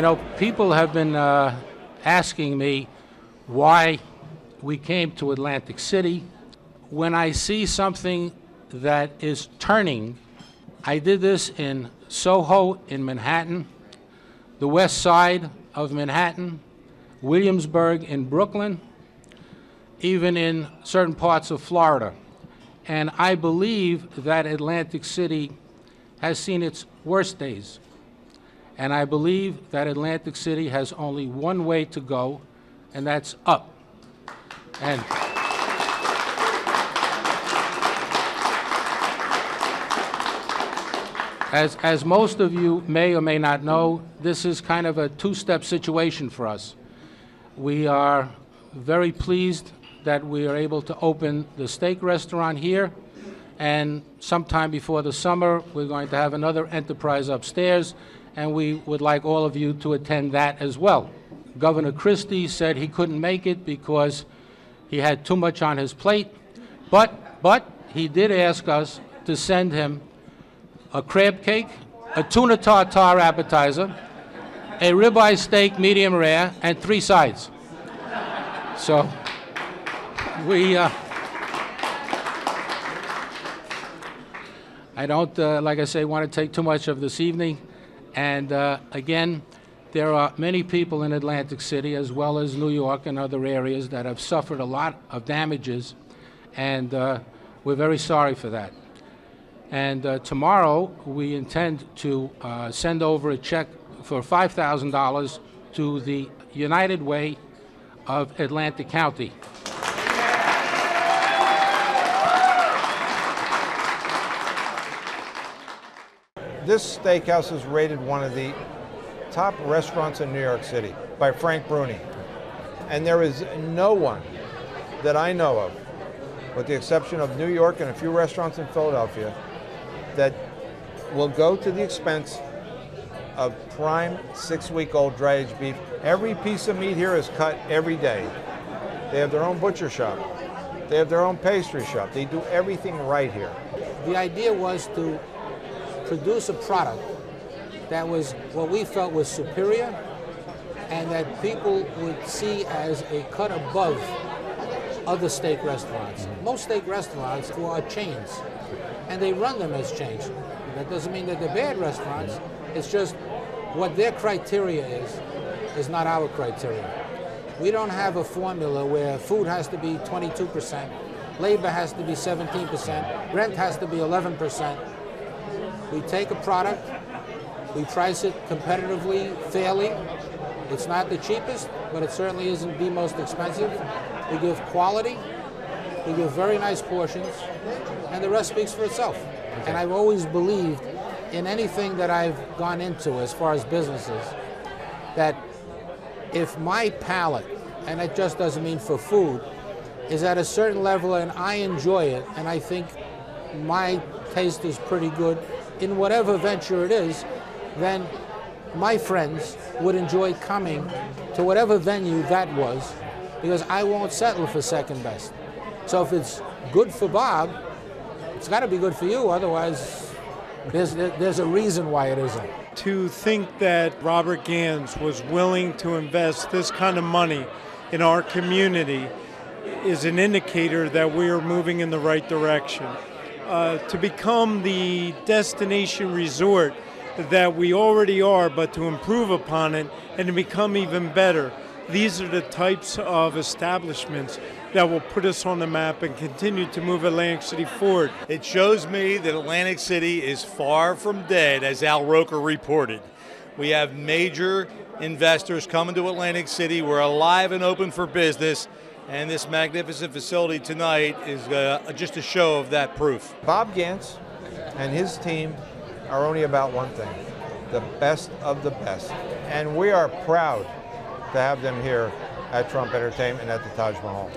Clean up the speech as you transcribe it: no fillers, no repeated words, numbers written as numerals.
You know, people have been asking me why we came to Atlantic City. When I see something that is turning, I did this in Soho in Manhattan, the west side of Manhattan, Williamsburg in Brooklyn, even in certain parts of Florida. And I believe that Atlantic City has seen its worst days. And I believe that Atlantic City has only one way to go, and that's up. And as most of you may or may not know, this is kind of a two-step situation for us. We are very pleased that we are able to open the steak restaurant here, and sometime before the summer, we're going to have another enterprise upstairs, and we would like all of you to attend that as well. Governor Christie said he couldn't make it because he had too much on his plate, but he did ask us to send him a crab cake, a tuna tartare appetizer, a ribeye steak medium rare, and 3 sides. So we, I don't, like I say, want to take too much of this evening. And again, there are many people in Atlantic City, as well as New York and other areas, that have suffered a lot of damages, and we're very sorry for that. And tomorrow, we intend to send over a check for $5,000 to the United Way of Atlantic County. This steakhouse is rated one of the top restaurants in New York City by Frank Bruni. And there is no one that I know of, with the exception of New York and a few restaurants in Philadelphia, that will go to the expense of prime 6-week-old dry-aged beef. Every piece of meat here is cut every day. They have their own butcher shop. They have their own pastry shop. They do everything right here. The idea was to produce a product that was what we felt was superior and that people would see as a cut above other steak restaurants. Most steak restaurants are chains, and they run them as chains. That doesn't mean that they're bad restaurants. It's just what their criteria is not our criteria. We don't have a formula where food has to be 22%, labor has to be 17%, rent has to be 11%. We take a product, we price it competitively, fairly. It's not the cheapest, but it certainly isn't the most expensive. We give quality, we give very nice portions, and the rest speaks for itself. Okay. And I've always believed in anything that I've gone into as far as businesses, that if my palate, and it just doesn't mean for food, is at a certain level and I enjoy it, and I think my taste is pretty good in whatever venture it is, then my friends would enjoy coming to whatever venue that was, because I won't settle for second best. So if it's good for Bob, it's got to be good for you, otherwise there's a reason why it isn't. To think that Robert Gans was willing to invest this kind of money in our community is an indicator that we are moving in the right direction. To become the destination resort that we already are, but to improve upon it and to become even better. These are the types of establishments that will put us on the map and continue to move Atlantic City forward. It shows me that Atlantic City is far from dead, as Al Roker reported. We have major investors coming to Atlantic City. We're alive and open for business, and this magnificent facility tonight is just a show of that proof. Bob Gans and his team are only about one thing, the best of the best. And we are proud to have them here at Trump Entertainment and at the Taj Mahal.